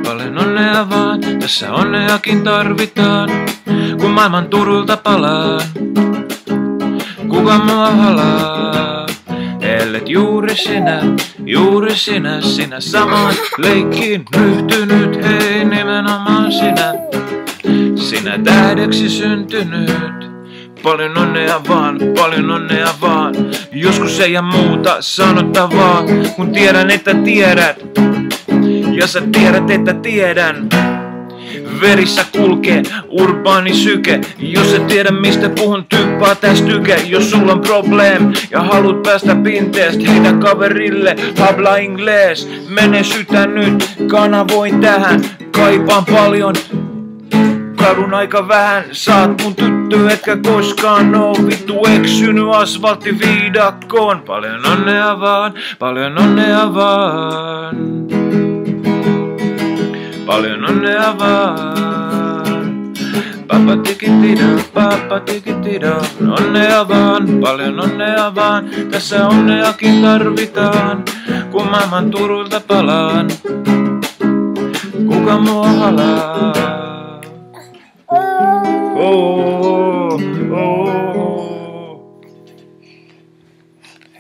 Paljon onnea vaan, tässä onneakin tarvitaan, kun maailman Turulta palaan. Kuka mua halaa? Ellet juuri sinä samaan leikkiin ryhtynyt, hei nimenomaan sinä tähdeksi syntynyt. Paljon onnea vaan, joskus ei jää muuta sanottavaa, kun tiedän, että tiedät. Ja sä tiedät, että tiedän. Verissä kulkee urbaani syke. Jos et tiedä mistä puhun, tyyppaa tästä tyke. Jos sulla on problem ja haluat päästä pinteest, heitä kaverille, habla ingles. Mene sytä nyt, kanavoin tähän. Kaipaan paljon, kadun aika vähän. Saat mun tyttö, etkä koskaan oo vittu eksynyt asfalttiviidakkoon. Paljon onnea vaan, paljon onnea vaan. Paljon onnea vaan. Papa tikitida. Onnea vaan, paljon onnea vaan. Tässä onneakin tarvitaan, kun maailman Turulta palaan. Kuka mua halaa? Oh.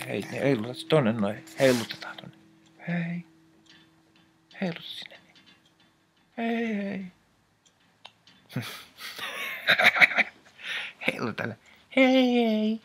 Hei, heilutat tonne noin. Heilutetaan tonne. Hei. Heiluta sinne. Hei. Heilu tälle. Hei.